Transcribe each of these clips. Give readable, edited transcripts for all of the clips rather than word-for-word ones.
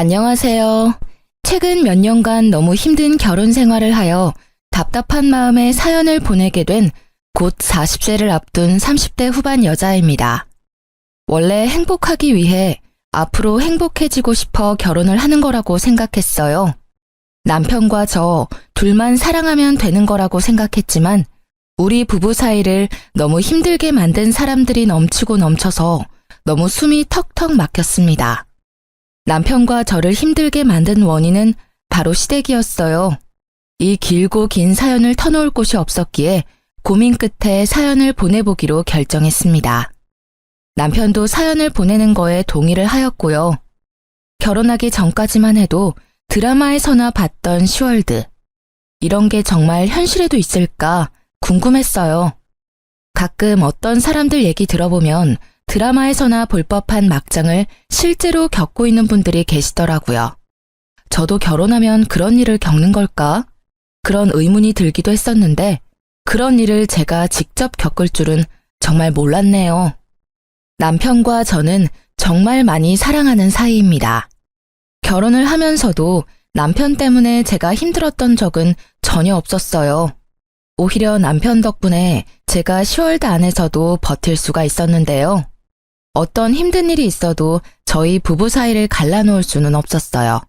안녕하세요. 최근 몇 년간 너무 힘든 결혼 생활을 하여 답답한 마음에 사연을 보내게 된 곧 40세를 앞둔 30대 후반 여자입니다. 원래 행복하기 위해 앞으로 행복해지고 싶어 결혼을 하는 거라고 생각했어요. 남편과 저 둘만 사랑하면 되는 거라고 생각했지만 우리 부부 사이를 너무 힘들게 만든 사람들이 넘치고 넘쳐서 너무 숨이 턱턱 막혔습니다. 남편과 저를 힘들게 만든 원인은 바로 시댁이었어요. 이 길고 긴 사연을 터놓을 곳이 없었기에 고민 끝에 사연을 보내보기로 결정했습니다. 남편도 사연을 보내는 거에 동의를 하였고요. 결혼하기 전까지만 해도 드라마에서나 봤던 시월드. 이런 게 정말 현실에도 있을까 궁금했어요. 가끔 어떤 사람들 얘기 들어보면 드라마에서나 볼 법한 막장을 실제로 겪고 있는 분들이 계시더라고요. 저도 결혼하면 그런 일을 겪는 걸까? 그런 의문이 들기도 했었는데 그런 일을 제가 직접 겪을 줄은 정말 몰랐네요. 남편과 저는 정말 많이 사랑하는 사이입니다. 결혼을 하면서도 남편 때문에 제가 힘들었던 적은 전혀 없었어요. 오히려 남편 덕분에 제가 시월드 안에서도 버틸 수가 있었는데요. 어떤 힘든 일이 있어도 저희 부부 사이를 갈라놓을 수는 없었어요.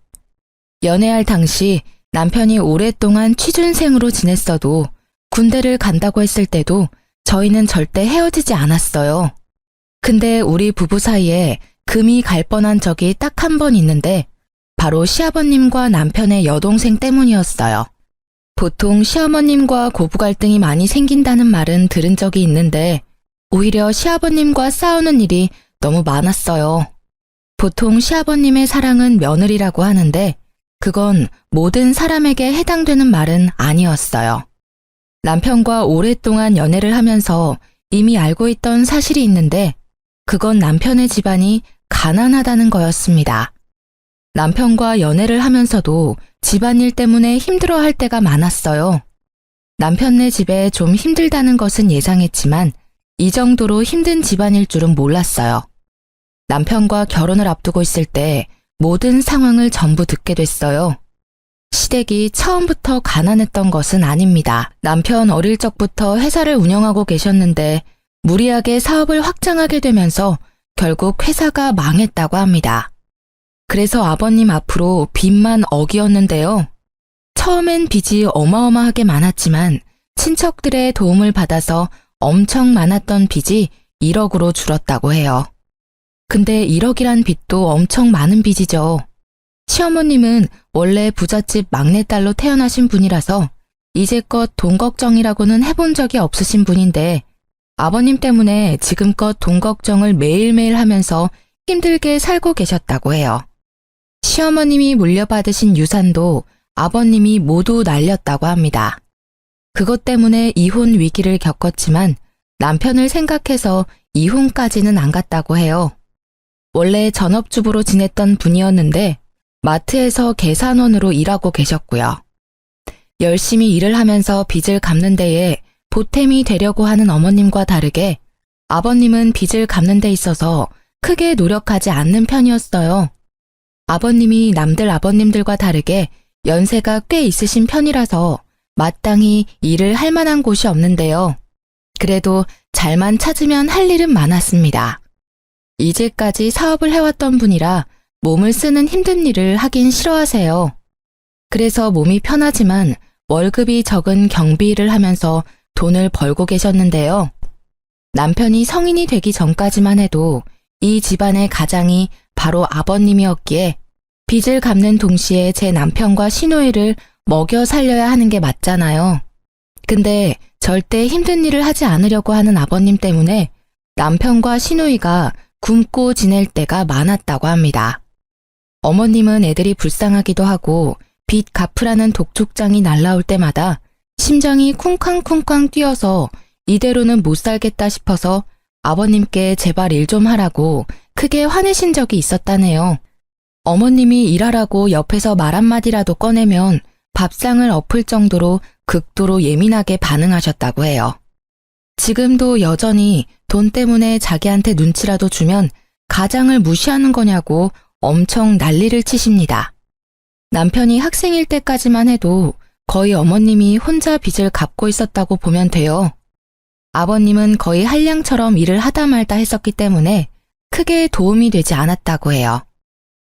연애할 당시 남편이 오랫동안 취준생으로 지냈어도 군대를 간다고 했을 때도 저희는 절대 헤어지지 않았어요. 근데 우리 부부 사이에 금이 갈 뻔한 적이 딱 한 번 있는데 바로 시아버님과 남편의 여동생 때문이었어요. 보통 시어머님과 고부 갈등이 많이 생긴다는 말은 들은 적이 있는데 오히려 시아버님과 싸우는 일이 너무 많았어요. 보통 시아버님의 사랑은 며느리라고 하는데 그건 모든 사람에게 해당되는 말은 아니었어요. 남편과 오랫동안 연애를 하면서 이미 알고 있던 사실이 있는데 그건 남편의 집안이 가난하다는 거였습니다. 남편과 연애를 하면서도 집안일 때문에 힘들어할 때가 많았어요. 남편네 집에 좀 힘들다는 것은 예상했지만 이 정도로 힘든 집안일 줄은 몰랐어요. 남편과 결혼을 앞두고 있을 때 모든 상황을 전부 듣게 됐어요. 시댁이 처음부터 가난했던 것은 아닙니다. 남편 어릴 적부터 회사를 운영하고 계셨는데 무리하게 사업을 확장하게 되면서 결국 회사가 망했다고 합니다. 그래서 아버님 앞으로 빚만 억이었는데요. 처음엔 빚이 어마어마하게 많았지만 친척들의 도움을 받아서 엄청 많았던 빚이 1억으로 줄었다고 해요. 근데 1억이란 빚도 엄청 많은 빚이죠. 시어머님은 원래 부잣집 막내딸로 태어나신 분이라서 이제껏 돈 걱정이라고는 해본 적이 없으신 분인데 아버님 때문에 지금껏 돈 걱정을 매일매일 하면서 힘들게 살고 계셨다고 해요. 시어머님이 물려받으신 유산도 아버님이 모두 날렸다고 합니다. 그것 때문에 이혼 위기를 겪었지만 남편을 생각해서 이혼까지는 안 갔다고 해요. 원래 전업주부로 지냈던 분이었는데 마트에서 계산원으로 일하고 계셨고요. 열심히 일을 하면서 빚을 갚는 데에 보탬이 되려고 하는 어머님과 다르게 아버님은 빚을 갚는 데 있어서 크게 노력하지 않는 편이었어요. 아버님이 남들 아버님들과 다르게 연세가 꽤 있으신 편이라서 마땅히 일을 할 만한 곳이 없는데요. 그래도 잘만 찾으면 할 일은 많았습니다. 이제까지 사업을 해왔던 분이라 몸을 쓰는 힘든 일을 하긴 싫어하세요. 그래서 몸이 편하지만 월급이 적은 경비 일을 하면서 돈을 벌고 계셨는데요. 남편이 성인이 되기 전까지만 해도 이 집안의 가장이 바로 아버님이었기에 빚을 갚는 동시에 제 남편과 시누이를 먹여 살려야 하는 게 맞잖아요. 근데 절대 힘든 일을 하지 않으려고 하는 아버님 때문에 남편과 시누이가 굶고 지낼 때가 많았다고 합니다. 어머님은 애들이 불쌍하기도 하고 빚 갚으라는 독촉장이 날라올 때마다 심장이 쿵쾅쿵쾅 뛰어서 이대로는 못 살겠다 싶어서 아버님께 제발 일 좀 하라고 크게 화내신 적이 있었다네요. 어머님이 일하라고 옆에서 말 한마디라도 꺼내면 밥상을 엎을 정도로 극도로 예민하게 반응하셨다고 해요. 지금도 여전히 돈 때문에 자기한테 눈치라도 주면 가장을 무시하는 거냐고 엄청 난리를 치십니다. 남편이 학생일 때까지만 해도 거의 어머님이 혼자 빚을 갚고 있었다고 보면 돼요. 아버님은 거의 한량처럼 일을 하다 말다 했었기 때문에 크게 도움이 되지 않았다고 해요.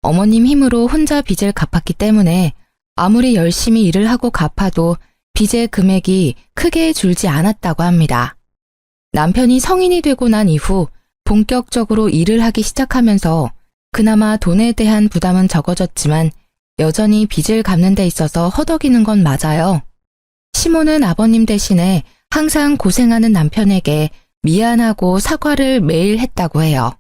어머님 힘으로 혼자 빚을 갚았기 때문에 아무리 열심히 일을 하고 갚아도 빚의 금액이 크게 줄지 않았다고 합니다. 남편이 성인이 되고 난 이후 본격적으로 일을 하기 시작하면서 그나마 돈에 대한 부담은 적어졌지만 여전히 빚을 갚는 데 있어서 허덕이는 건 맞아요. 시모는 아버님 대신에 항상 고생하는 남편에게 미안하고 사과를 매일 했다고 해요.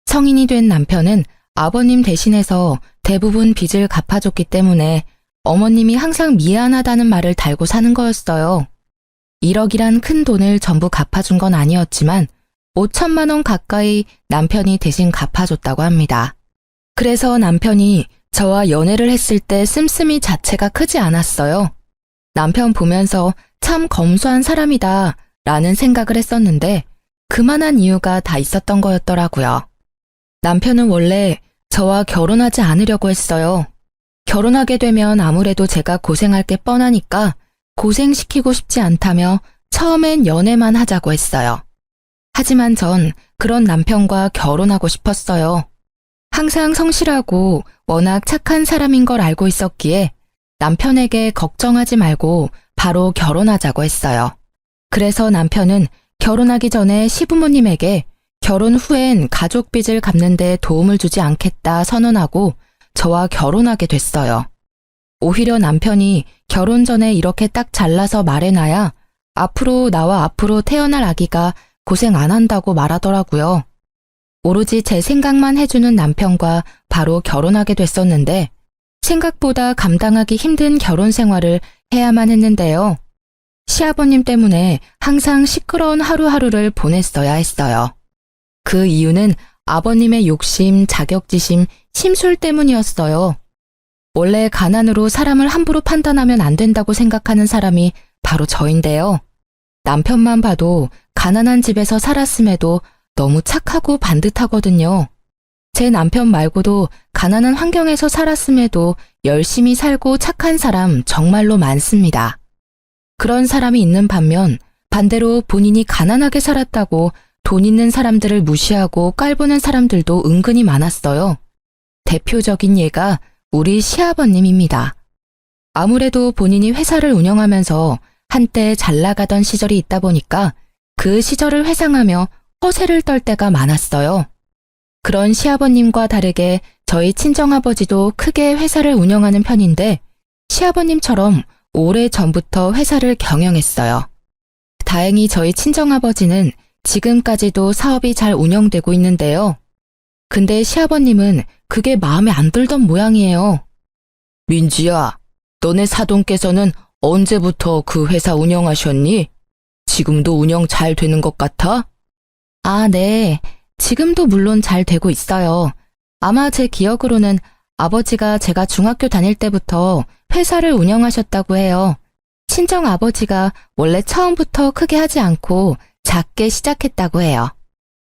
성인이 된 남편은 아버님 대신해서 대부분 빚을 갚아줬기 때문에 어머님이 항상 미안하다는 말을 달고 사는 거였어요. 1억이란 큰 돈을 전부 갚아준 건 아니었지만 5천만 원 가까이 남편이 대신 갚아줬다고 합니다. 그래서 남편이 저와 연애를 했을 때 씀씀이 자체가 크지 않았어요. 남편 보면서 참 검소한 사람이다 라는 생각을 했었는데 그만한 이유가 다 있었던 거였더라고요. 남편은 원래 저와 결혼하지 않으려고 했어요. 결혼하게 되면 아무래도 제가 고생할 게 뻔하니까 고생시키고 싶지 않다며 처음엔 연애만 하자고 했어요. 하지만 전 그런 남편과 결혼하고 싶었어요. 항상 성실하고 워낙 착한 사람인 걸 알고 있었기에 남편에게 걱정하지 말고 바로 결혼하자고 했어요. 그래서 남편은 결혼하기 전에 시부모님에게 결혼 후엔 가족 빚을 갚는 데 도움을 주지 않겠다 선언하고 저와 결혼하게 됐어요. 오히려 남편이 결혼 전에 이렇게 딱 잘라서 말해놔야 나와 앞으로 태어날 아기가 고생 안 한다고 말하더라고요. 오로지 제 생각만 해주는 남편과 바로 결혼하게 됐었는데 생각보다 감당하기 힘든 결혼 생활을 해야만 했는데요. 시아버님 때문에 항상 시끄러운 하루하루를 보냈어야 했어요. 그 이유는 아버님의 욕심, 자격지심, 심술 때문이었어요. 원래 가난으로 사람을 함부로 판단하면 안 된다고 생각하는 사람이 바로 저인데요. 남편만 봐도 가난한 집에서 살았음에도 너무 착하고 반듯하거든요. 제 남편 말고도 가난한 환경에서 살았음에도 열심히 살고 착한 사람 정말로 많습니다. 그런 사람이 있는 반면 반대로 본인이 가난하게 살았다고 돈 있는 사람들을 무시하고 깔보는 사람들도 은근히 많았어요. 대표적인 예가 우리 시아버님입니다. 아무래도 본인이 회사를 운영하면서 한때 잘 나가던 시절이 있다 보니까 그 시절을 회상하며 허세를 떨 때가 많았어요. 그런 시아버님과 다르게 저희 친정아버지도 크게 회사를 운영하는 편인데 시아버님처럼 오래전부터 회사를 경영했어요. 다행히 저희 친정아버지는 지금까지도 사업이 잘 운영되고 있는데요. 근데 시아버님은 그게 마음에 안 들던 모양이에요. 민지야, 너네 사돈께서는 언제부터 그 회사 운영하셨니? 지금도 운영 잘 되는 것 같아? 아, 네. 지금도 물론 잘 되고 있어요. 아마 제 기억으로는 아버지가 제가 중학교 다닐 때부터 회사를 운영하셨다고 해요. 친정 아버지가 원래 처음부터 크게 하지 않고 작게 시작했다고 해요.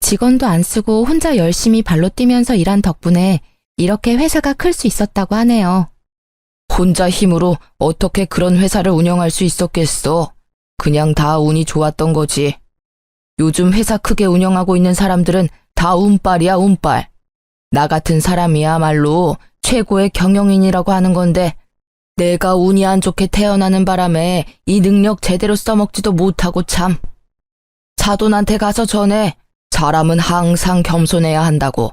직원도 안 쓰고 혼자 열심히 발로 뛰면서 일한 덕분에 이렇게 회사가 클 수 있었다고 하네요. 혼자 힘으로 어떻게 그런 회사를 운영할 수 있었겠어? 그냥 다 운이 좋았던 거지. 요즘 회사 크게 운영하고 있는 사람들은 다 운빨이야, 운빨. 나 같은 사람이야말로 최고의 경영인이라고 하는 건데 내가 운이 안 좋게 태어나는 바람에 이 능력 제대로 써먹지도 못하고 참. 사돈한테 가서 전해. 사람은 항상 겸손해야 한다고.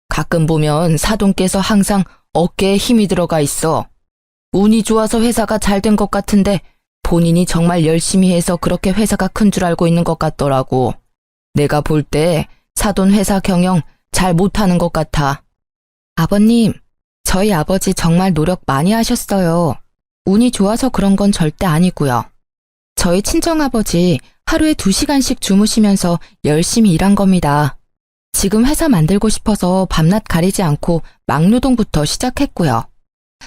가끔 보면 사돈께서 항상 어깨에 힘이 들어가 있어. 운이 좋아서 회사가 잘 된 것 같은데 본인이 정말 열심히 해서 그렇게 회사가 큰 줄 알고 있는 것 같더라고. 내가 볼 때 사돈 회사 경영 잘 못하는 것 같아. 아버님, 저희 아버지 정말 노력 많이 하셨어요. 운이 좋아서 그런 건 절대 아니고요. 저희 친정아버지 하루에 2시간씩 주무시면서 열심히 일한 겁니다. 지금 회사 만들고 싶어서 밤낮 가리지 않고 막노동부터 시작했고요.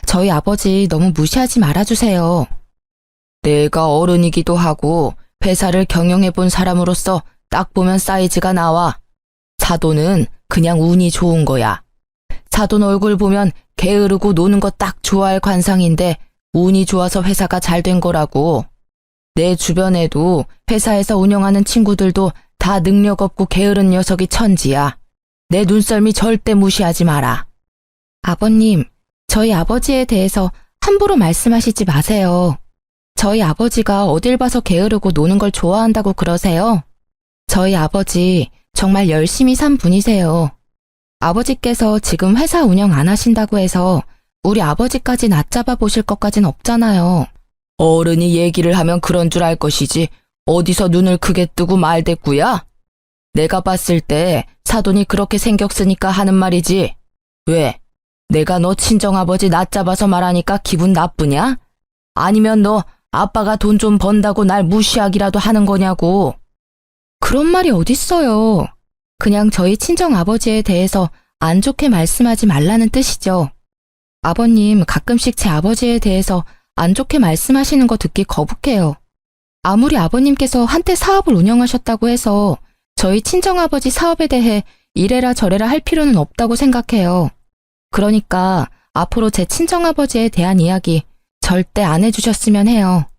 저희 아버지 너무 무시하지 말아주세요. 내가 어른이기도 하고 회사를 경영해본 사람으로서 딱 보면 사이즈가 나와. 사돈은 그냥 운이 좋은 거야. 사돈 얼굴 보면 게으르고 노는 거 딱 좋아할 관상인데 운이 좋아서 회사가 잘 된 거라고. 내 주변에도 회사에서 운영하는 친구들도 다 능력 없고 게으른 녀석이 천지야. 내 눈썰미 절대 무시하지 마라. 아버님, 저희 아버지에 대해서 함부로 말씀하시지 마세요. 저희 아버지가 어딜 봐서 게으르고 노는 걸 좋아한다고 그러세요? 저희 아버지 정말 열심히 산 분이세요. 아버지께서 지금 회사 운영 안 하신다고 해서 우리 아버지까지 낮잡아 보실 것까진 없잖아요. 어른이 얘기를 하면 그런 줄 알 것이지 어디서 눈을 크게 뜨고 말대꾸야? 내가 봤을 때 사돈이 그렇게 생격 쓰니까 하는 말이지. 왜? 내가 너 친정아버지 낮잡아서 말하니까 기분 나쁘냐? 아니면 너 아빠가 돈 좀 번다고 날 무시하기라도 하는 거냐고. 그런 말이 어딨어요. 그냥 저희 친정아버지에 대해서 안 좋게 말씀하지 말라는 뜻이죠. 아버님 가끔씩 제 아버지에 대해서 안 좋게 말씀하시는 거 듣기 거북해요. 아무리 아버님께서 한때 사업을 운영하셨다고 해서 저희 친정아버지 사업에 대해 이래라 저래라 할 필요는 없다고 생각해요. 그러니까 앞으로 제 친정아버지에 대한 이야기 절대 안 해주셨으면 해요.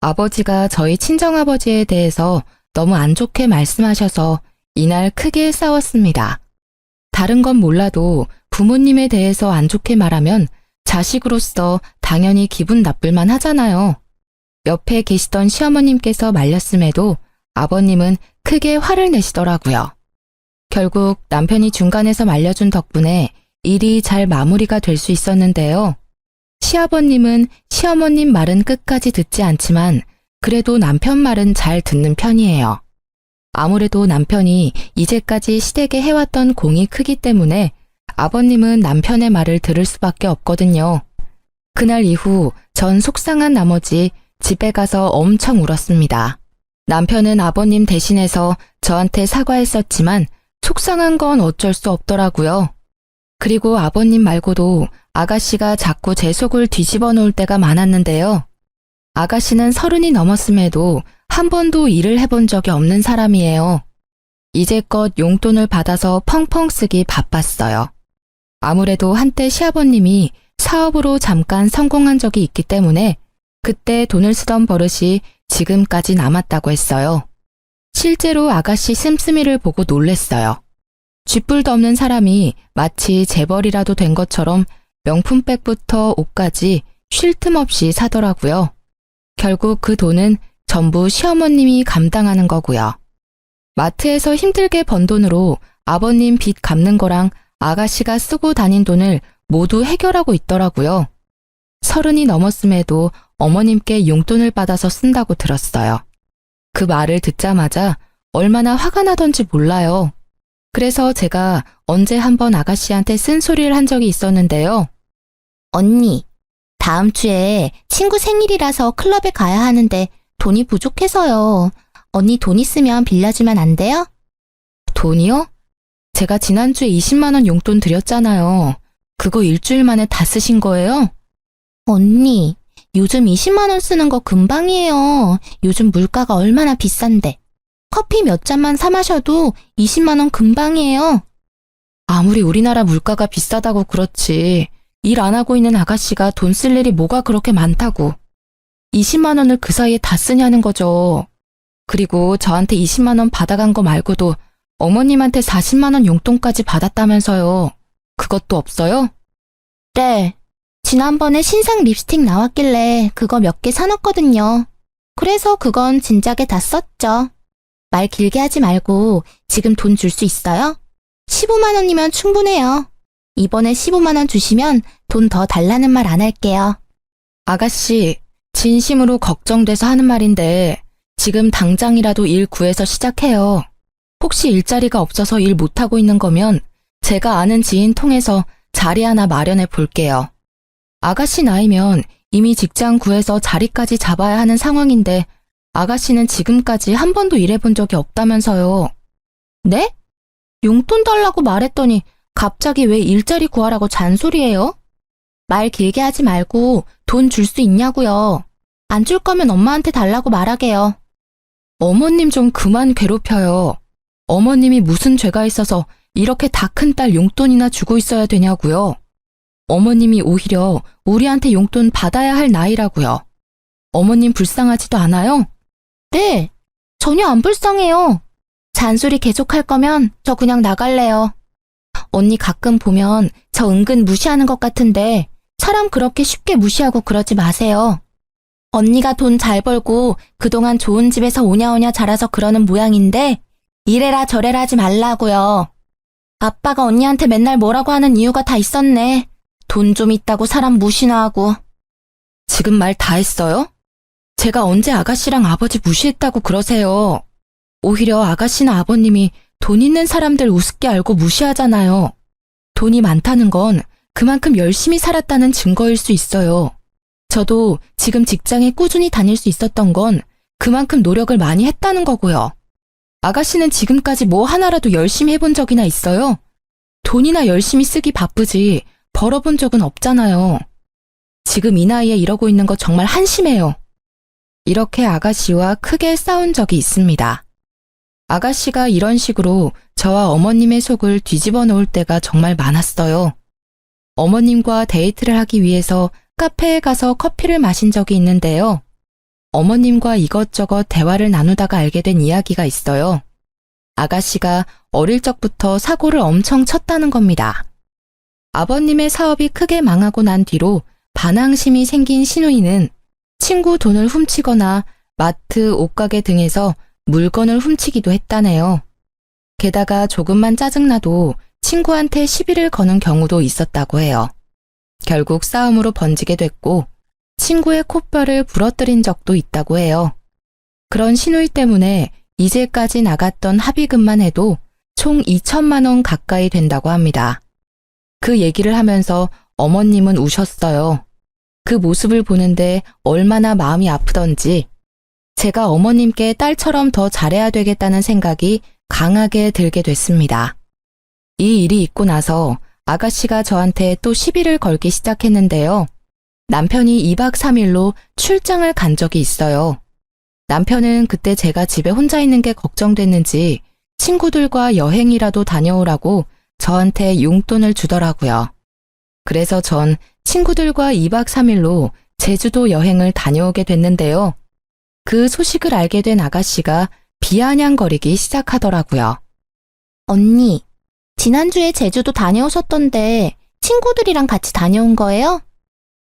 아버지가 저희 친정아버지에 대해서 너무 안 좋게 말씀하셔서 이날 크게 싸웠습니다. 다른 건 몰라도 부모님에 대해서 안 좋게 말하면 자식으로서 당연히 기분 나쁠만 하잖아요. 옆에 계시던 시어머님께서 말렸음에도 아버님은 크게 화를 내시더라고요. 결국 남편이 중간에서 말려준 덕분에 일이 잘 마무리가 될 수 있었는데요. 시아버님은 시어머님 말은 끝까지 듣지 않지만 그래도 남편 말은 잘 듣는 편이에요. 아무래도 남편이 이제까지 시댁에 해왔던 공이 크기 때문에 아버님은 남편의 말을 들을 수밖에 없거든요. 그날 이후 전 속상한 나머지 집에 가서 엄청 울었습니다. 남편은 아버님 대신해서 저한테 사과했었지만 속상한 건 어쩔 수 없더라고요. 그리고 아버님 말고도 아가씨가 자꾸 제 속을 뒤집어 놓을 때가 많았는데요. 아가씨는 30이 넘었음에도 한 번도 일을 해본 적이 없는 사람이에요. 이제껏 용돈을 받아서 펑펑 쓰기 바빴어요. 아무래도 한때 시아버님이 사업으로 잠깐 성공한 적이 있기 때문에 그때 돈을 쓰던 버릇이 지금까지 남았다고 했어요. 실제로 아가씨 씀씀이를 보고 놀랬어요. 쥐뿔도 없는 사람이 마치 재벌이라도 된 것처럼 명품백부터 옷까지 쉴 틈 없이 사더라고요. 결국 그 돈은 전부 시어머님이 감당하는 거고요. 마트에서 힘들게 번 돈으로 아버님 빚 갚는 거랑 아가씨가 쓰고 다닌 돈을 모두 해결하고 있더라고요. 30이 넘었음에도 어머님께 용돈을 받아서 쓴다고 들었어요. 그 말을 듣자마자 얼마나 화가 나던지 몰라요. 그래서 제가 언제 한번 아가씨한테 쓴소리를 한 적이 있었는데요. 언니, 다음 주에 친구 생일이라서 클럽에 가야 하는데 돈이 부족해서요. 언니 돈 있으면 빌려주면 안 돼요? 돈이요? 제가 지난주에 20만 원 용돈 드렸잖아요. 그거 일주일 만에 다 쓰신 거예요? 언니, 요즘 20만 원 쓰는 거 금방이에요. 요즘 물가가 얼마나 비싼데. 커피 몇 잔만 사 마셔도 20만 원 금방이에요. 아무리 우리나라 물가가 비싸다고 그렇지 일 안 하고 있는 아가씨가 돈 쓸 일이 뭐가 그렇게 많다고. 20만 원을 그 사이에 다 쓰냐는 거죠. 그리고 저한테 20만 원 받아간 거 말고도 어머님한테 40만 원 용돈까지 받았다면서요. 그것도 없어요? 네. 지난번에 신상 립스틱 나왔길래 그거 몇 개 사놨거든요. 그래서 그건 진작에 다 썼죠. 말 길게 하지 말고 지금 돈 줄 수 있어요? 15만 원이면 충분해요. 이번에 15만 원 주시면 돈 더 달라는 말 안 할게요. 아가씨, 진심으로 걱정돼서 하는 말인데 지금 당장이라도 일 구해서 시작해요. 혹시 일자리가 없어서 일 못하고 있는 거면 제가 아는 지인 통해서 자리 하나 마련해 볼게요. 아가씨 나이면 이미 직장 구해서 자리까지 잡아야 하는 상황인데 아가씨는 지금까지 한 번도 일해본 적이 없다면서요. 네? 용돈 달라고 말했더니 갑자기 왜 일자리 구하라고 잔소리해요? 말 길게 하지 말고 돈 줄 수 있냐고요. 안 줄 거면 엄마한테 달라고 말하게요. 어머님 좀 그만 괴롭혀요. 어머님이 무슨 죄가 있어서 이렇게 다 큰 딸 용돈이나 주고 있어야 되냐고요. 어머님이 오히려 우리한테 용돈 받아야 할 나이라고요. 어머님 불쌍하지도 않아요? 네, 전혀 안 불쌍해요. 잔소리 계속할 거면 저 그냥 나갈래요. 언니 가끔 보면 저 은근 무시하는 것 같은데 사람 그렇게 쉽게 무시하고 그러지 마세요. 언니가 돈 잘 벌고 그동안 좋은 집에서 오냐오냐 자라서 그러는 모양인데 이래라 저래라 하지 말라고요. 아빠가 언니한테 맨날 뭐라고 하는 이유가 다 있었네. 돈 좀 있다고 사람 무시나 하고. 지금 말 다 했어요? 제가 언제 아가씨랑 아버지 무시했다고 그러세요. 오히려 아가씨나 아버님이 돈 있는 사람들 우습게 알고 무시하잖아요. 돈이 많다는 건 그만큼 열심히 살았다는 증거일 수 있어요. 저도 지금 직장에 꾸준히 다닐 수 있었던 건 그만큼 노력을 많이 했다는 거고요. 아가씨는 지금까지 뭐 하나라도 열심히 해본 적이나 있어요? 돈이나 열심히 쓰기 바쁘지 벌어본 적은 없잖아요. 지금 이 나이에 이러고 있는 거 정말 한심해요. 이렇게 아가씨와 크게 싸운 적이 있습니다. 아가씨가 이런 식으로 저와 어머님의 속을 뒤집어 놓을 때가 정말 많았어요. 어머님과 데이트를 하기 위해서 카페에 가서 커피를 마신 적이 있는데요. 어머님과 이것저것 대화를 나누다가 알게 된 이야기가 있어요. 아가씨가 어릴 적부터 사고를 엄청 쳤다는 겁니다. 아버님의 사업이 크게 망하고 난 뒤로 반항심이 생긴 시누이는 친구 돈을 훔치거나 마트, 옷가게 등에서 물건을 훔치기도 했다네요. 게다가 조금만 짜증나도 친구한테 시비를 거는 경우도 있었다고 해요. 결국 싸움으로 번지게 됐고 친구의 콧뼈를 부러뜨린 적도 있다고 해요. 그런 시누이 때문에 이제까지 나갔던 합의금만 해도 총 2천만 원 가까이 된다고 합니다. 그 얘기를 하면서 어머님은 우셨어요. 그 모습을 보는데 얼마나 마음이 아프던지 제가 어머님께 딸처럼 더 잘해야 되겠다는 생각이 강하게 들게 됐습니다. 이 일이 있고 나서 아가씨가 저한테 또 시비를 걸기 시작했는데요. 남편이 2박 3일로 출장을 간 적이 있어요. 남편은 그때 제가 집에 혼자 있는 게 걱정됐는지 친구들과 여행이라도 다녀오라고 저한테 용돈을 주더라고요. 그래서 전 친구들과 2박 3일로 제주도 여행을 다녀오게 됐는데요. 그 소식을 알게 된 아가씨가 비아냥거리기 시작하더라고요. 언니, 지난주에 제주도 다녀오셨던데 친구들이랑 같이 다녀온 거예요?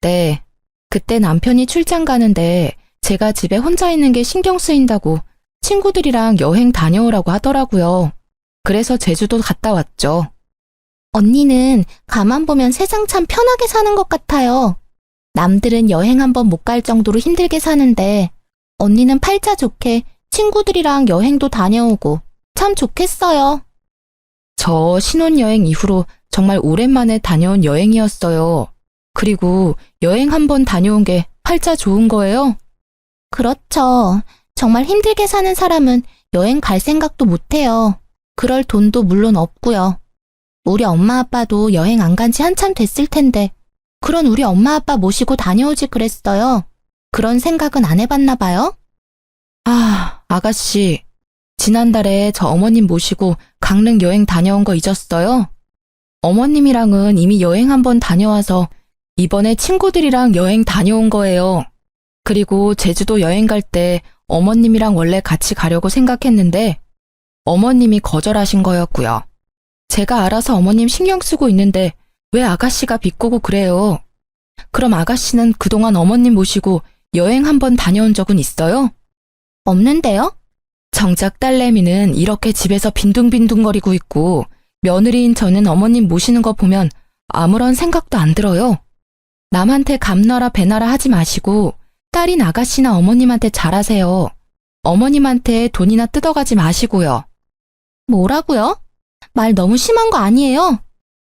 네, 그때 남편이 출장 가는데 제가 집에 혼자 있는 게 신경 쓰인다고 친구들이랑 여행 다녀오라고 하더라고요. 그래서 제주도 갔다 왔죠. 언니는 가만 보면 세상 참 편하게 사는 것 같아요. 남들은 여행 한 번 못 갈 정도로 힘들게 사는데 언니는 팔자 좋게 친구들이랑 여행도 다녀오고 참 좋겠어요. 저 신혼여행 이후로 정말 오랜만에 다녀온 여행이었어요. 그리고 여행 한 번 다녀온 게 팔자 좋은 거예요? 그렇죠. 정말 힘들게 사는 사람은 여행 갈 생각도 못 해요. 그럴 돈도 물론 없고요. 우리 엄마 아빠도 여행 안 간 지 한참 됐을 텐데 그런 우리 엄마 아빠 모시고 다녀오지 그랬어요. 그런 생각은 안 해봤나 봐요? 아, 아가씨. 지난달에 저 어머님 모시고 강릉 여행 다녀온 거 잊었어요? 어머님이랑은 이미 여행 한 번 다녀와서 이번에 친구들이랑 여행 다녀온 거예요. 그리고 제주도 여행 갈 때 어머님이랑 원래 같이 가려고 생각했는데 어머님이 거절하신 거였고요. 제가 알아서 어머님 신경 쓰고 있는데 왜 아가씨가 비꼬고 그래요? 그럼 아가씨는 그동안 어머님 모시고 여행 한 번 다녀온 적은 있어요? 없는데요? 정작 딸내미는 이렇게 집에서 빈둥빈둥거리고 있고 며느리인 저는 어머님 모시는 거 보면 아무런 생각도 안 들어요. 남한테 감나라 배나라 하지 마시고 딸인 아가씨나 어머님한테 잘하세요. 어머님한테 돈이나 뜯어가지 마시고요. 뭐라고요? 말 너무 심한 거 아니에요?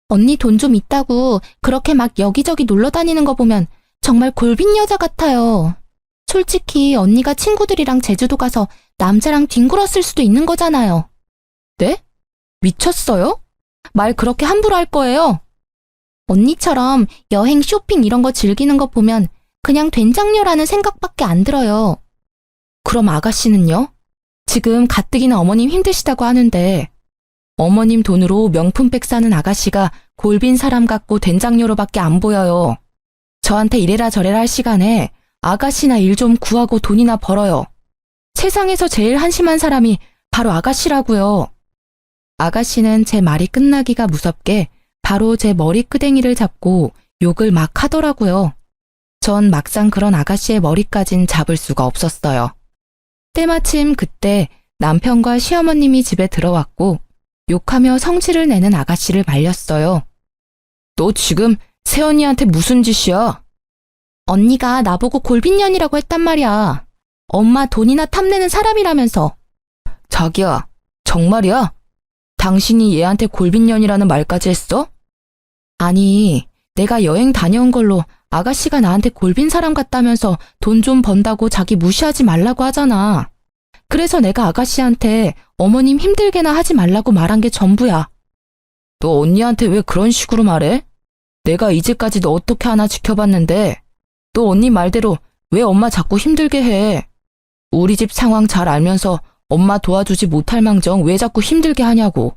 언니 돈 좀 있다고 그렇게 막 여기저기 놀러 다니는 거 보면 정말 골빈 여자 같아요. 솔직히 언니가 친구들이랑 제주도 가서 남자랑 뒹굴었을 수도 있는 거잖아요. 네? 미쳤어요? 말 그렇게 함부로 할 거예요? 언니처럼 여행, 쇼핑 이런 거 즐기는 거 보면 그냥 된장녀라는 생각밖에 안 들어요. 그럼 아가씨는요? 지금 가뜩이나 어머님 힘드시다고 하는데 어머님 돈으로 명품백 사는 아가씨가 골빈 사람 같고 된장녀로밖에 안 보여요. 저한테 이래라 저래라 할 시간에 아가씨나 일 좀 구하고 돈이나 벌어요. 세상에서 제일 한심한 사람이 바로 아가씨라고요. 아가씨는 제 말이 끝나기가 무섭게 바로 제 머리끄댕이를 잡고 욕을 막 하더라고요. 전 막상 그런 아가씨의 머리까진 잡을 수가 없었어요. 때마침 그때 남편과 시어머님이 집에 들어왔고 욕하며 성질을 내는 아가씨를 말렸어요. 너 지금 새언니한테 무슨 짓이야? 언니가 나보고 골빈년이라고 했단 말이야. 엄마 돈이나 탐내는 사람이라면서. 자기야, 정말이야? 당신이 얘한테 골빈년이라는 말까지 했어? 아니, 내가 여행 다녀온 걸로 아가씨가 나한테 골빈 사람 같다면서 돈 좀 번다고 자기 무시하지 말라고 하잖아. 그래서 내가 아가씨한테 어머님 힘들게나 하지 말라고 말한 게 전부야. 너 언니한테 왜 그런 식으로 말해? 내가 이제까지 너 어떻게 하나 지켜봤는데 너 언니 말대로 왜 엄마 자꾸 힘들게 해? 우리 집 상황 잘 알면서 엄마 도와주지 못할 망정 왜 자꾸 힘들게 하냐고.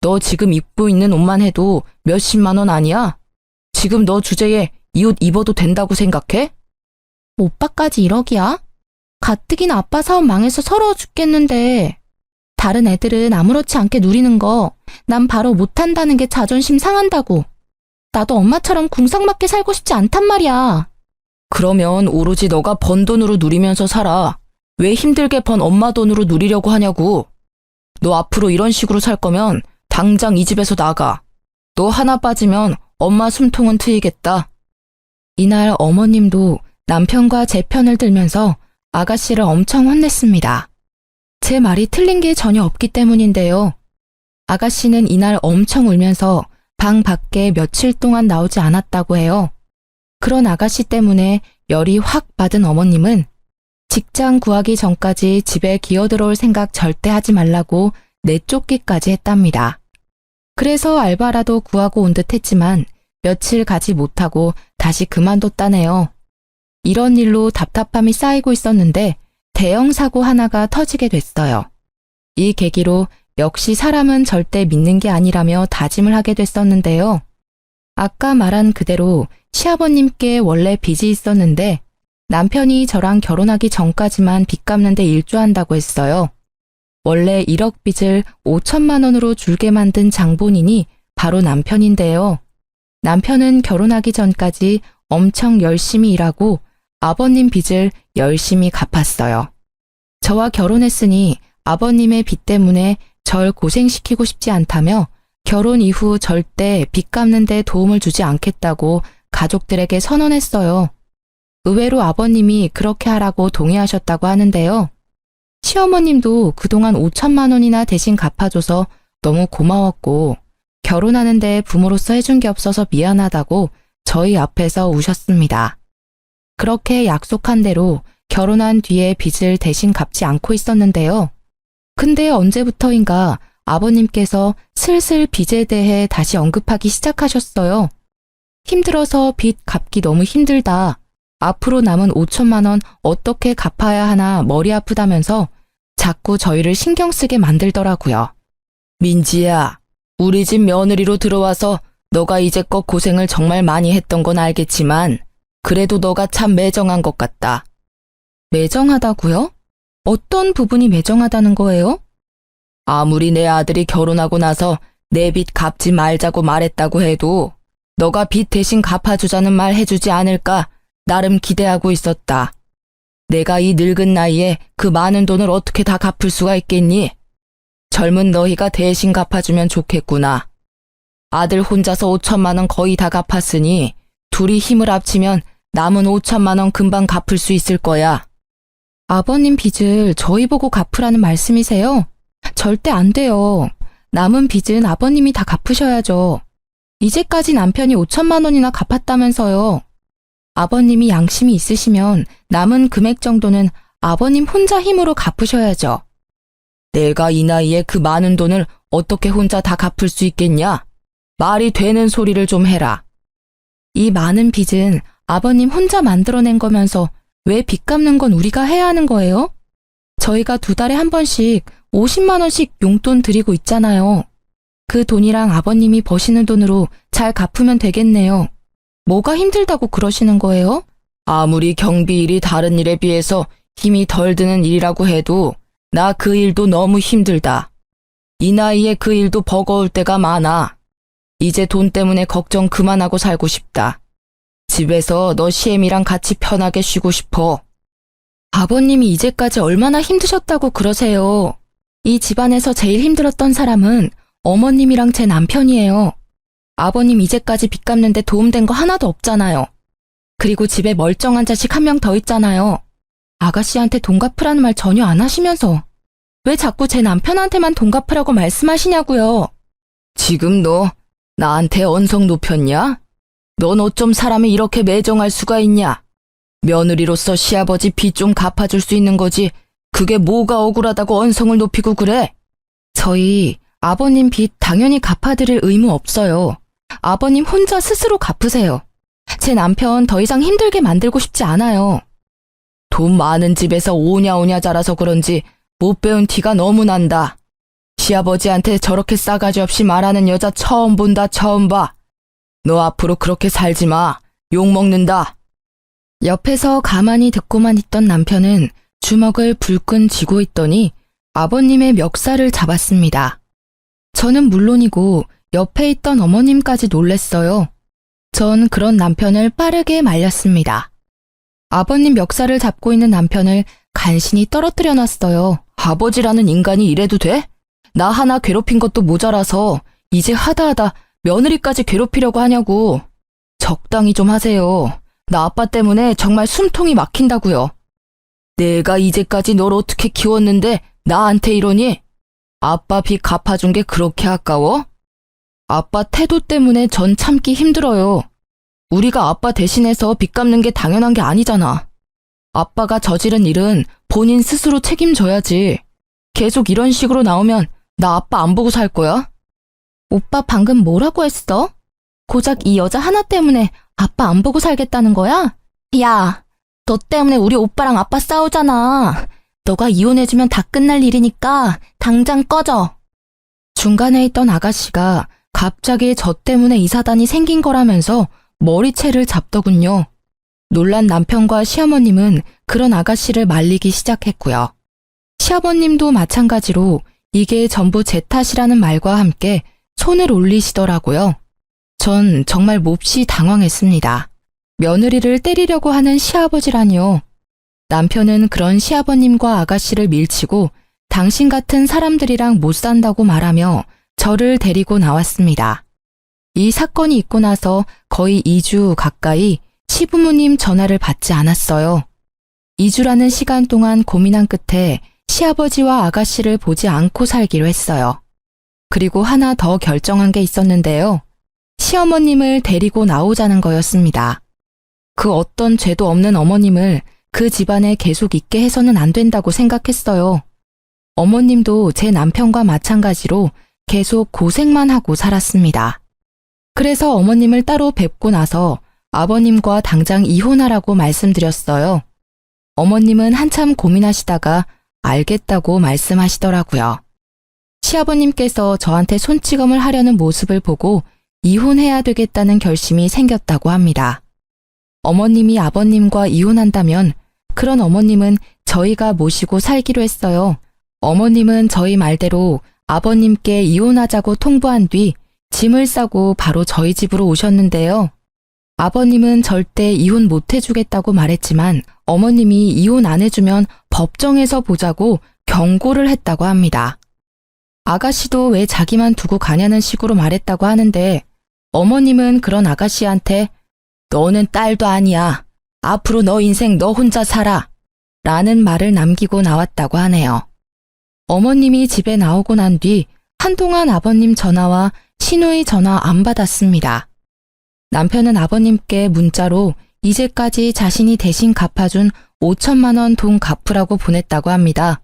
너 지금 입고 있는 옷만 해도 몇십만 원 아니야? 지금 너 주제에 이 옷 입어도 된다고 생각해? 오빠까지 1억이야? 가뜩이나 아빠 사업 망해서 서러워 죽겠는데. 다른 애들은 아무렇지 않게 누리는 거 난 바로 못한다는 게 자존심 상한다고. 나도 엄마처럼 궁상맞게 살고 싶지 않단 말이야. 그러면 오로지 너가 번 돈으로 누리면서 살아. 왜 힘들게 번 엄마 돈으로 누리려고 하냐고. 너 앞으로 이런 식으로 살 거면 당장 이 집에서 나가. 너 하나 빠지면 엄마 숨통은 트이겠다. 이날 어머님도 남편과 제 편을 들면서 아가씨를 엄청 혼냈습니다. 제 말이 틀린 게 전혀 없기 때문인데요. 아가씨는 이날 엄청 울면서 방 밖에 며칠 동안 나오지 않았다고 해요. 그런 아가씨 때문에 열이 확 받은 어머님은 직장 구하기 전까지 집에 기어들어올 생각 절대 하지 말라고 내쫓기까지 했답니다. 그래서 알바라도 구하고 온 듯 했지만 며칠 가지 못하고 다시 그만뒀다네요. 이런 일로 답답함이 쌓이고 있었는데 대형 사고 하나가 터지게 됐어요. 이 계기로 역시 사람은 절대 믿는 게 아니라며 다짐을 하게 됐었는데요. 아까 말한 그대로 시아버님께 원래 빚이 있었는데 남편이 저랑 결혼하기 전까지만 빚 갚는데 일조한다고 했어요. 원래 1억 빚을 5천만 원으로 줄게 만든 장본인이 바로 남편인데요. 남편은 결혼하기 전까지 엄청 열심히 일하고 아버님 빚을 열심히 갚았어요. 저와 결혼했으니 아버님의 빚 때문에 절 고생시키고 싶지 않다며 결혼 이후 절대 빚 갚는 데 도움을 주지 않겠다고 가족들에게 선언했어요. 의외로 아버님이 그렇게 하라고 동의하셨다고 하는데요. 시어머님도 그동안 5천만 원이나 대신 갚아줘서 너무 고마웠고 결혼하는데 부모로서 해준 게 없어서 미안하다고 저희 앞에서 우셨습니다. 그렇게 약속한 대로 결혼한 뒤에 빚을 대신 갚지 않고 있었는데요. 근데 언제부터인가 아버님께서 슬슬 빚에 대해 다시 언급하기 시작하셨어요. 힘들어서 빚 갚기 너무 힘들다. 앞으로 남은 5천만 원 어떻게 갚아야 하나 머리 아프다면서 자꾸 저희를 신경 쓰게 만들더라고요. 민지야, 우리 집 며느리로 들어와서 너가 이제껏 고생을 정말 많이 했던 건 알겠지만 그래도 너가 참 매정한 것 같다. 매정하다고요? 어떤 부분이 매정하다는 거예요? 아무리 내 아들이 결혼하고 나서 내 빚 갚지 말자고 말했다고 해도 너가 빚 대신 갚아주자는 말 해주지 않을까 나름 기대하고 있었다. 내가 이 늙은 나이에 그 많은 돈을 어떻게 다 갚을 수가 있겠니? 젊은 너희가 대신 갚아주면 좋겠구나. 아들 혼자서 5천만 원 거의 다 갚았으니 둘이 힘을 합치면 남은 5천만 원 금방 갚을 수 있을 거야. 아버님 빚을 저희 보고 갚으라는 말씀이세요? 절대 안 돼요. 남은 빚은 아버님이 다 갚으셔야죠. 이제까지 남편이 5천만 원이나 갚았다면서요. 아버님이 양심이 있으시면 남은 금액 정도는 아버님 혼자 힘으로 갚으셔야죠. 내가 이 나이에 그 많은 돈을 어떻게 혼자 다 갚을 수 있겠냐? 말이 되는 소리를 좀 해라. 이 많은 빚은 아버님 혼자 만들어낸 거면서 왜 빚 갚는 건 우리가 해야 하는 거예요? 저희가 2달에 한 번씩 50만 원씩 용돈 드리고 있잖아요. 그 돈이랑 아버님이 버시는 돈으로 잘 갚으면 되겠네요. 뭐가 힘들다고 그러시는 거예요? 아무리 경비 일이 다른 일에 비해서 힘이 덜 드는 일이라고 해도 나 그 일도 너무 힘들다. 이 나이에 그 일도 버거울 때가 많아. 이제 돈 때문에 걱정 그만하고 살고 싶다. 집에서 너 시엠이랑 같이 편하게 쉬고 싶어. 아버님이 이제까지 얼마나 힘드셨다고 그러세요. 이 집안에서 제일 힘들었던 사람은 어머님이랑 제 남편이에요. 아버님 이제까지 빚 갚는데 도움된 거 하나도 없잖아요. 그리고 집에 멀쩡한 자식 한 명 더 있잖아요. 아가씨한테 돈 갚으라는 말 전혀 안 하시면서 왜 자꾸 제 남편한테만 돈 갚으라고 말씀하시냐고요. 지금 너 나한테 언성 높였냐? 넌 어쩜 사람이 이렇게 매정할 수가 있냐? 며느리로서 시아버지 빚 좀 갚아줄 수 있는 거지. 그게 뭐가 억울하다고 언성을 높이고 그래? 저희 아버님 빚 당연히 갚아드릴 의무 없어요. 아버님 혼자 스스로 갚으세요. 제 남편 더 이상 힘들게 만들고 싶지 않아요. 돈 많은 집에서 오냐오냐 자라서 그런지 못 배운 티가 너무 난다. 시아버지한테 저렇게 싸가지 없이 말하는 여자 처음 본다, 처음 봐. 너 앞으로 그렇게 살지 마. 욕먹는다. 옆에서 가만히 듣고만 있던 남편은 주먹을 불끈 쥐고 있더니 아버님의 멱살을 잡았습니다. 저는 물론이고 옆에 있던 어머님까지 놀랬어요. 전 그런 남편을 빠르게 말렸습니다. 아버님 멱살을 잡고 있는 남편을 간신히 떨어뜨려 놨어요. 아버지라는 인간이 이래도 돼? 나 하나 괴롭힌 것도 모자라서 이제 하다하다 며느리까지 괴롭히려고 하냐고. 적당히 좀 하세요. 나 아빠 때문에 정말 숨통이 막힌다고요. 내가 이제까지 널 어떻게 키웠는데 나한테 이러니? 아빠 빚 갚아준 게 그렇게 아까워? 아빠 태도 때문에 전 참기 힘들어요. 우리가 아빠 대신해서 빚 갚는 게 당연한 게 아니잖아. 아빠가 저지른 일은 본인 스스로 책임져야지. 계속 이런 식으로 나오면 나 아빠 안 보고 살 거야? 오빠 방금 뭐라고 했어? 고작 이 여자 하나 때문에 아빠 안 보고 살겠다는 거야? 야, 너 때문에 우리 오빠랑 아빠 싸우잖아. 너가 이혼해주면 다 끝날 일이니까 당장 꺼져. 중간에 있던 아가씨가 갑자기 저 때문에 이 사단이 생긴 거라면서 머리채를 잡더군요. 놀란 남편과 시어머님은 그런 아가씨를 말리기 시작했고요. 시아버님도 마찬가지로 이게 전부 제 탓이라는 말과 함께 손을 올리시더라고요. 전 정말 몹시 당황했습니다. 며느리를 때리려고 하는 시아버지라니요. 남편은 그런 시아버님과 아가씨를 밀치고 당신 같은 사람들이랑 못 산다고 말하며 저를 데리고 나왔습니다. 이 사건이 있고 나서 거의 2주 가까이 시부모님 전화를 받지 않았어요. 2주라는 시간 동안 고민한 끝에 시아버지와 아가씨를 보지 않고 살기로 했어요. 그리고 하나 더 결정한 게 있었는데요. 시어머님을 데리고 나오자는 거였습니다. 그 어떤 죄도 없는 어머님을 그 집안에 계속 있게 해서는 안 된다고 생각했어요. 어머님도 제 남편과 마찬가지로 계속 고생만 하고 살았습니다. 그래서 어머님을 따로 뵙고 나서 아버님과 당장 이혼하라고 말씀드렸어요. 어머님은 한참 고민하시다가 알겠다고 말씀하시더라고요. 시아버님께서 저한테 손찌검을 하려는 모습을 보고 이혼해야 되겠다는 결심이 생겼다고 합니다. 어머님이 아버님과 이혼한다면 그런 어머님은 저희가 모시고 살기로 했어요. 어머님은 저희 말대로 아버님께 이혼하자고 통보한 뒤 짐을 싸고 바로 저희 집으로 오셨는데요. 아버님은 절대 이혼 못 해주겠다고 말했지만 어머님이 이혼 안 해주면 법정에서 보자고 경고를 했다고 합니다. 아가씨도 왜 자기만 두고 가냐는 식으로 말했다고 하는데 어머님은 그런 아가씨한테 너는 딸도 아니야. 앞으로 너 인생 너 혼자 살아. 라는 말을 남기고 나왔다고 하네요. 어머님이 집에 나오고 난 뒤 한동안 아버님 전화와 시누이 전화 안 받았습니다. 남편은 아버님께 문자로 이제까지 자신이 대신 갚아준 5천만 원 돈 갚으라고 보냈다고 합니다.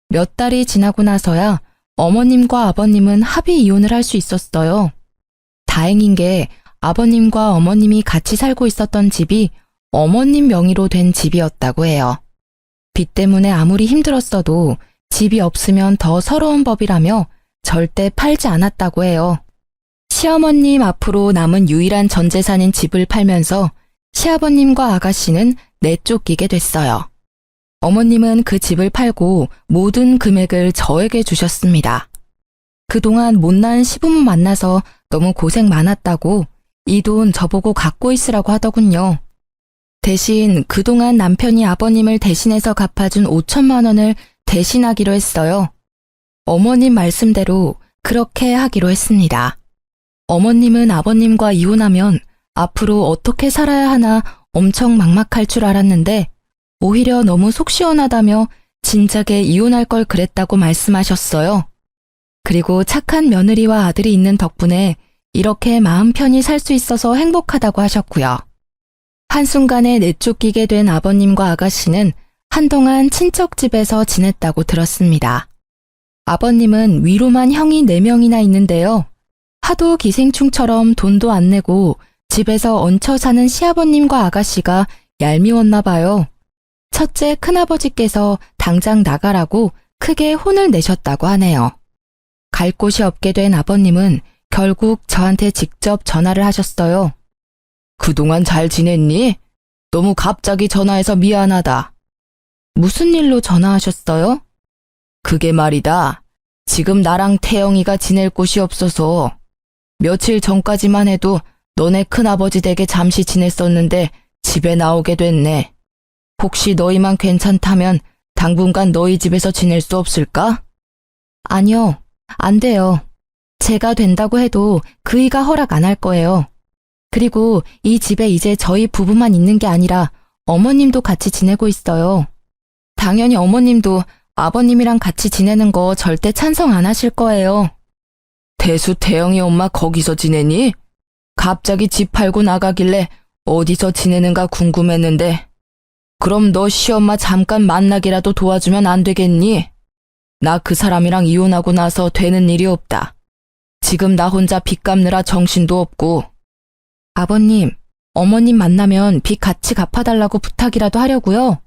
몇 달이 지나고 나서야 어머님과 아버님은 합의 이혼을 할 수 있었어요. 다행인 게 아버님과 어머님이 같이 살고 있었던 집이 어머님 명의로 된 집이었다고 해요. 빚 때문에 아무리 힘들었어도 집이 없으면 더 서러운 법이라며 절대 팔지 않았다고 해요. 시어머님 앞으로 남은 유일한 전 재산인 집을 팔면서 시아버님과 아가씨는 내쫓기게 됐어요. 어머님은 그 집을 팔고 모든 금액을 저에게 주셨습니다. 그동안 못난 시부모 만나서 너무 고생 많았다고 이 돈 저보고 갖고 있으라고 하더군요. 대신 그동안 남편이 아버님을 대신해서 갚아준 5천만 원을 대신하기로 했어요. 어머님 말씀대로 그렇게 하기로 했습니다. 어머님은 아버님과 이혼하면 앞으로 어떻게 살아야 하나 엄청 막막할 줄 알았는데 오히려 너무 속 시원하다며 진작에 이혼할 걸 그랬다고 말씀하셨어요. 그리고 착한 며느리와 아들이 있는 덕분에 이렇게 마음 편히 살 수 있어서 행복하다고 하셨고요. 한순간에 내쫓기게 된 아버님과 아가씨는 한동안 친척집에서 지냈다고 들었습니다. 아버님은 위로만 형이 4명이나 있는데요. 하도 기생충처럼 돈도 안 내고 집에서 얹혀 사는 시아버님과 아가씨가 얄미웠나 봐요. 첫째 큰아버지께서 당장 나가라고 크게 혼을 내셨다고 하네요. 갈 곳이 없게 된 아버님은 결국 저한테 직접 전화를 하셨어요. 그동안 잘 지냈니? 너무 갑자기 전화해서 미안하다. 무슨 일로 전화하셨어요? 그게 말이다. 지금 나랑 태영이가 지낼 곳이 없어서 며칠 전까지만 해도 너네 큰아버지 댁에 잠시 지냈었는데 집에 나오게 됐네. 혹시 너희만 괜찮다면 당분간 너희 집에서 지낼 수 없을까? 아니요, 안 돼요. 제가 된다고 해도 그이가 허락 안 할 거예요. 그리고 이 집에 이제 저희 부부만 있는 게 아니라 어머님도 같이 지내고 있어요. 당연히 어머님도 아버님이랑 같이 지내는 거 절대 찬성 안 하실 거예요. 대수 태영이 엄마 거기서 지내니? 갑자기 집 팔고 나가길래 어디서 지내는가 궁금했는데 그럼 너 시엄마 잠깐 만나기라도 도와주면 안 되겠니? 나 그 사람이랑 이혼하고 나서 되는 일이 없다. 지금 나 혼자 빚 갚느라 정신도 없고. 아버님, 어머님 만나면 빚 같이 갚아달라고 부탁이라도 하려고요.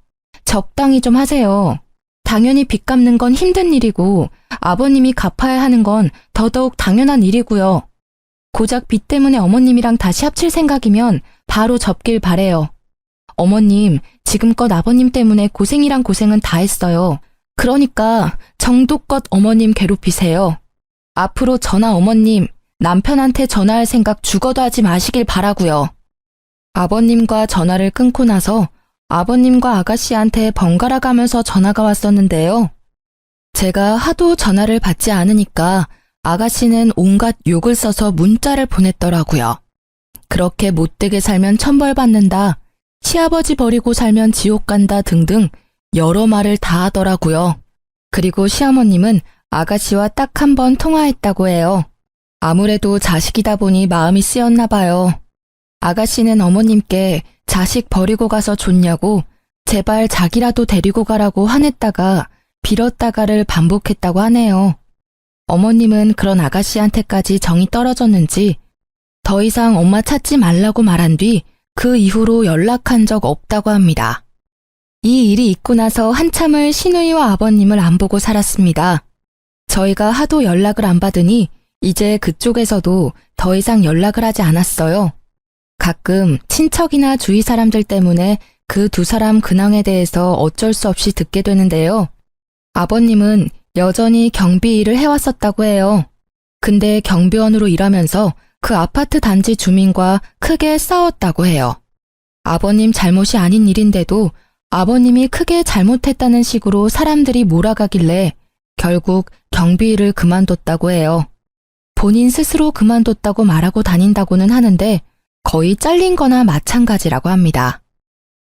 적당히 좀 하세요. 당연히 빚 갚는 건 힘든 일이고 아버님이 갚아야 하는 건 더더욱 당연한 일이고요. 고작 빚 때문에 어머님이랑 다시 합칠 생각이면 바로 접길 바래요. 어머님, 지금껏 아버님 때문에 고생이란 고생은 다 했어요. 그러니까 정도껏 어머님 괴롭히세요. 앞으로 저나 어머님, 남편한테 전화할 생각 죽어도 하지 마시길 바라고요. 아버님과 전화를 끊고 나서 아버님과 아가씨한테 번갈아 가면서 전화가 왔었는데요. 제가 하도 전화를 받지 않으니까 아가씨는 온갖 욕을 써서 문자를 보냈더라고요. 그렇게 못되게 살면 천벌받는다. 시아버지 버리고 살면 지옥 간다 등등 여러 말을 다 하더라고요. 그리고 시어머님은 아가씨와 딱 한 번 통화했다고 해요. 아무래도 자식이다 보니 마음이 쓰였나 봐요. 아가씨는 어머님께 자식 버리고 가서 좋냐고 제발 자기라도 데리고 가라고 화냈다가 빌었다가를 반복했다고 하네요. 어머님은 그런 아가씨한테까지 정이 떨어졌는지 더 이상 엄마 찾지 말라고 말한 뒤 그 이후로 연락한 적 없다고 합니다. 이 일이 있고 나서 한참을 시누이와 아버님을 안 보고 살았습니다. 저희가 하도 연락을 안 받으니 이제 그쪽에서도 더 이상 연락을 하지 않았어요. 가끔 친척이나 주위 사람들 때문에 그 두 사람 근황에 대해서 어쩔 수 없이 듣게 되는데요. 아버님은 여전히 경비 일을 해왔었다고 해요. 근데 경비원으로 일하면서 그 아파트 단지 주민과 크게 싸웠다고 해요. 아버님 잘못이 아닌 일인데도 아버님이 크게 잘못했다는 식으로 사람들이 몰아가길래 결국 경비 일을 그만뒀다고 해요. 본인 스스로 그만뒀다고 말하고 다닌다고는 하는데 거의 잘린 거나 마찬가지라고 합니다.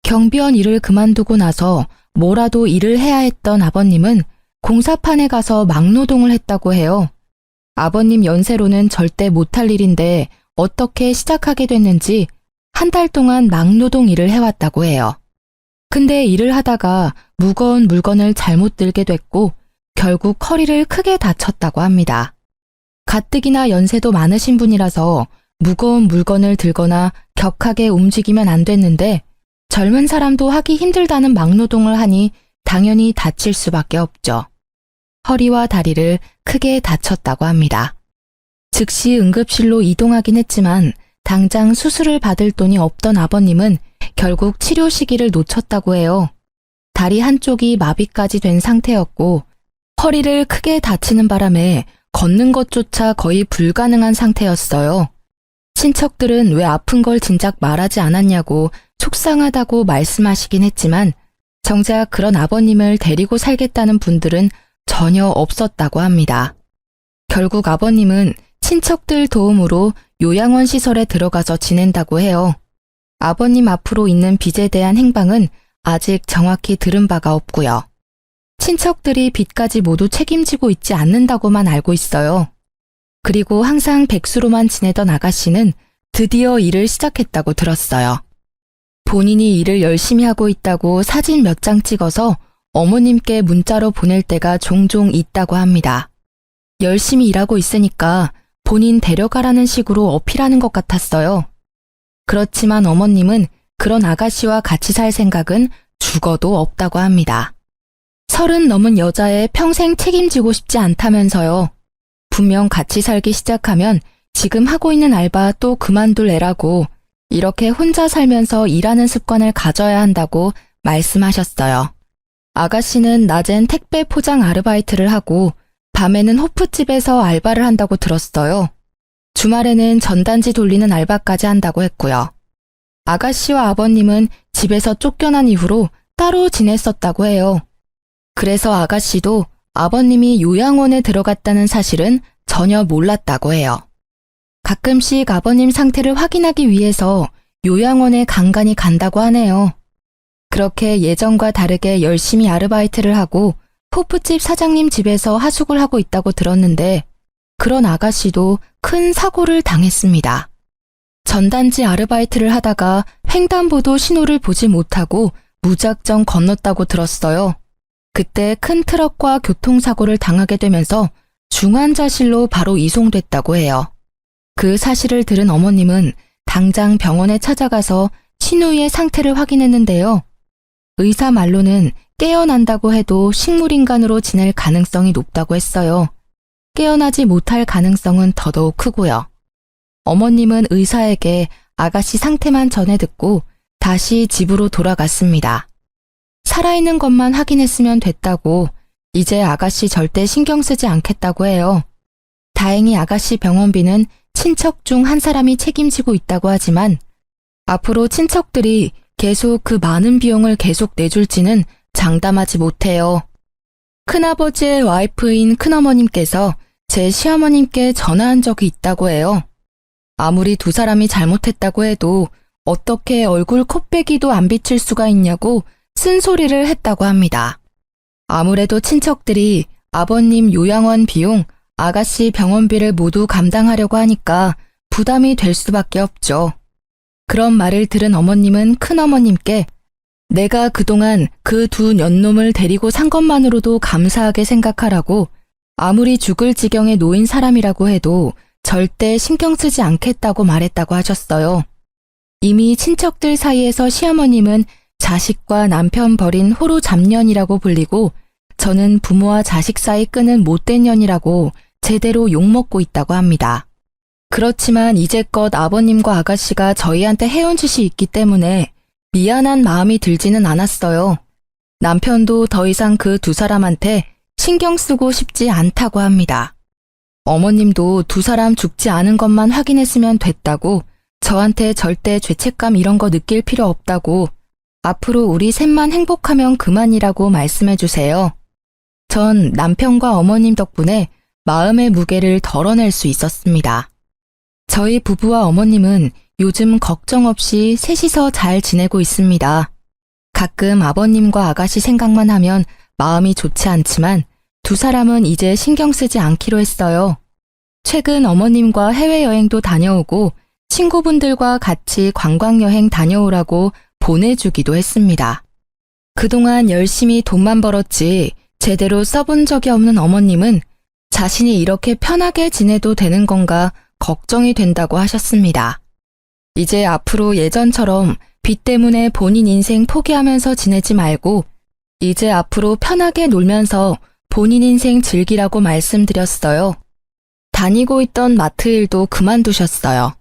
경비원 일을 그만두고 나서 뭐라도 일을 해야 했던 아버님은 공사판에 가서 막노동을 했다고 해요. 아버님 연세로는 절대 못할 일인데 어떻게 시작하게 됐는지 한 달 동안 막노동 일을 해왔다고 해요. 근데 일을 하다가 무거운 물건을 잘못 들게 됐고 결국 허리를 크게 다쳤다고 합니다. 가뜩이나 연세도 많으신 분이라서 무거운 물건을 들거나 격하게 움직이면 안 됐는데 젊은 사람도 하기 힘들다는 막노동을 하니 당연히 다칠 수밖에 없죠. 허리와 다리를 크게 다쳤다고 합니다. 즉시 응급실로 이동하긴 했지만 당장 수술을 받을 돈이 없던 아버님은 결국 치료 시기를 놓쳤다고 해요. 다리 한쪽이 마비까지 된 상태였고 허리를 크게 다치는 바람에 걷는 것조차 거의 불가능한 상태였어요. 친척들은 왜 아픈 걸 진작 말하지 않았냐고 속상하다고 말씀하시긴 했지만 정작 그런 아버님을 데리고 살겠다는 분들은 전혀 없었다고 합니다. 결국 아버님은 친척들 도움으로 요양원 시설에 들어가서 지낸다고 해요. 아버님 앞으로 있는 빚에 대한 행방은 아직 정확히 들은 바가 없고요. 친척들이 빚까지 모두 책임지고 있지 않는다고만 알고 있어요. 그리고 항상 백수로만 지내던 아가씨는 드디어 일을 시작했다고 들었어요. 본인이 일을 열심히 하고 있다고 사진 몇 장 찍어서 어머님께 문자로 보낼 때가 종종 있다고 합니다. 열심히 일하고 있으니까 본인 데려가라는 식으로 어필하는 것 같았어요. 그렇지만 어머님은 그런 아가씨와 같이 살 생각은 죽어도 없다고 합니다. 30 넘은 여자애 평생 책임지고 싶지 않다면서요. 분명 같이 살기 시작하면 지금 하고 있는 알바 또 그만둘 애라고 이렇게 혼자 살면서 일하는 습관을 가져야 한다고 말씀하셨어요. 아가씨는 낮엔 택배 포장 아르바이트를 하고 밤에는 호프집에서 알바를 한다고 들었어요. 주말에는 전단지 돌리는 알바까지 한다고 했고요. 아가씨와 아버님은 집에서 쫓겨난 이후로 따로 지냈었다고 해요. 그래서 아가씨도 아버님이 요양원에 들어갔다는 사실은 전혀 몰랐다고 해요. 가끔씩 아버님 상태를 확인하기 위해서 요양원에 간간히 간다고 하네요. 그렇게 예전과 다르게 열심히 아르바이트를 하고 호프집 사장님 집에서 하숙을 하고 있다고 들었는데 그런 아가씨도 큰 사고를 당했습니다. 전단지 아르바이트를 하다가 횡단보도 신호를 보지 못하고 무작정 건넜다고 들었어요. 그때 큰 트럭과 교통사고를 당하게 되면서 중환자실로 바로 이송됐다고 해요. 그 사실을 들은 어머님은 당장 병원에 찾아가서 신우이의 상태를 확인했는데요. 의사 말로는 깨어난다고 해도 식물인간으로 지낼 가능성이 높다고 했어요. 깨어나지 못할 가능성은 더더욱 크고요. 어머님은 의사에게 아가씨 상태만 전해 듣고 다시 집으로 돌아갔습니다. 살아있는 것만 확인했으면 됐다고 이제 아가씨 절대 신경 쓰지 않겠다고 해요. 다행히 아가씨 병원비는 친척 중 한 사람이 책임지고 있다고 하지만 앞으로 친척들이 계속 그 많은 비용을 계속 내줄지는 장담하지 못해요. 큰아버지의 와이프인 큰어머님께서 제 시어머님께 전화한 적이 있다고 해요. 아무리 두 사람이 잘못했다고 해도 어떻게 얼굴 콧배기도 안 비칠 수가 있냐고 쓴소리를 했다고 합니다. 아무래도 친척들이 아버님 요양원 비용, 아가씨 병원비를 모두 감당하려고 하니까 부담이 될 수밖에 없죠. 그런 말을 들은 어머님은 큰어머님께 내가 그동안 그 두 년놈을 데리고 산 것만으로도 감사하게 생각하라고 아무리 죽을 지경에 놓인 사람이라고 해도 절대 신경 쓰지 않겠다고 말했다고 하셨어요. 이미 친척들 사이에서 시어머님은 자식과 남편 버린 호로 잡년이라고 불리고 저는 부모와 자식 사이 끄는 못된 년이라고 제대로 욕먹고 있다고 합니다. 그렇지만 이제껏 아버님과 아가씨가 저희한테 해온 짓이 있기 때문에 미안한 마음이 들지는 않았어요. 남편도 더 이상 그 두 사람한테 신경 쓰고 싶지 않다고 합니다. 어머님도 두 사람 죽지 않은 것만 확인했으면 됐다고 저한테 절대 죄책감 이런 거 느낄 필요 없다고 앞으로 우리 셋만 행복하면 그만이라고 말씀해 주세요. 전 남편과 어머님 덕분에 마음의 무게를 덜어낼 수 있었습니다. 저희 부부와 어머님은 요즘 걱정 없이 셋이서 잘 지내고 있습니다. 가끔 아버님과 아가씨 생각만 하면 마음이 좋지 않지만 두 사람은 이제 신경 쓰지 않기로 했어요. 최근 어머님과 해외여행도 다녀오고 친구분들과 같이 관광여행 다녀오라고 보내주기도 했습니다. 그동안 열심히 돈만 벌었지 제대로 써본 적이 없는 어머님은 자신이 이렇게 편하게 지내도 되는 건가 걱정이 된다고 하셨습니다. 이제 앞으로 예전처럼 빚 때문에 본인 인생 포기하면서 지내지 말고 이제 앞으로 편하게 놀면서 본인 인생 즐기라고 말씀드렸어요. 다니고 있던 마트 일도 그만두셨어요.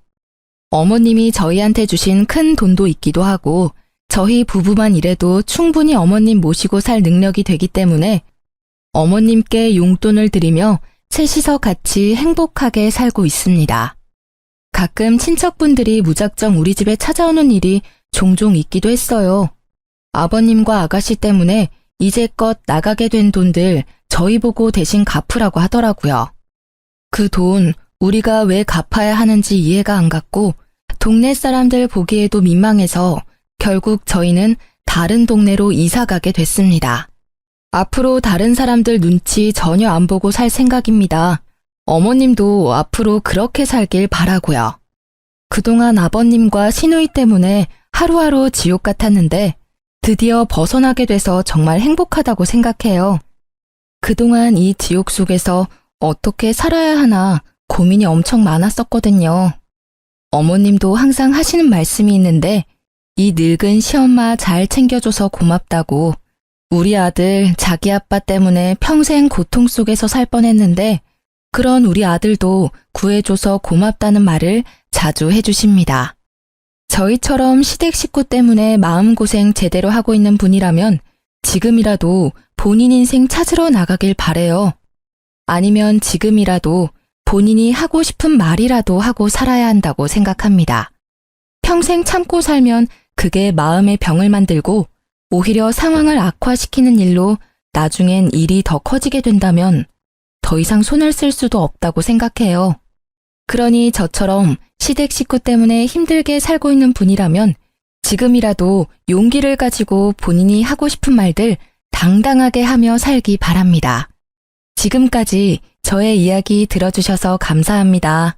어머님이 저희한테 주신 큰 돈도 있기도 하고 저희 부부만 일해도 충분히 어머님 모시고 살 능력이 되기 때문에 어머님께 용돈을 드리며 셋이서 같이 행복하게 살고 있습니다. 가끔 친척분들이 무작정 우리 집에 찾아오는 일이 종종 있기도 했어요. 아버님과 아가씨 때문에 이제껏 나가게 된 돈들 저희 보고 대신 갚으라고 하더라고요. 그 돈 우리가 왜 갚아야 하는지 이해가 안 갔고 동네 사람들 보기에도 민망해서 결국 저희는 다른 동네로 이사 가게 됐습니다. 앞으로 다른 사람들 눈치 전혀 안 보고 살 생각입니다. 어머님도 앞으로 그렇게 살길 바라고요. 그동안 아버님과 시누이 때문에 하루하루 지옥 같았는데 드디어 벗어나게 돼서 정말 행복하다고 생각해요. 그동안 이 지옥 속에서 어떻게 살아야 하나 고민이 엄청 많았었거든요. 어머님도 항상 하시는 말씀이 있는데 이 늙은 시엄마 잘 챙겨줘서 고맙다고 우리 아들 자기 아빠 때문에 평생 고통 속에서 살 뻔했는데 그런 우리 아들도 구해줘서 고맙다는 말을 자주 해주십니다. 저희처럼 시댁 식구 때문에 마음고생 제대로 하고 있는 분이라면 지금이라도 본인 인생 찾으러 나가길 바래요. 아니면 지금이라도 본인이 하고 싶은 말이라도 하고 살아야 한다고 생각합니다. 평생 참고 살면 그게 마음의 병을 만들고 오히려 상황을 악화시키는 일로 나중엔 일이 더 커지게 된다면 더 이상 손을 쓸 수도 없다고 생각해요. 그러니 저처럼 시댁 식구 때문에 힘들게 살고 있는 분이라면 지금이라도 용기를 가지고 본인이 하고 싶은 말들 당당하게 하며 살기 바랍니다. 지금까지 저의 이야기 들어주셔서 감사합니다.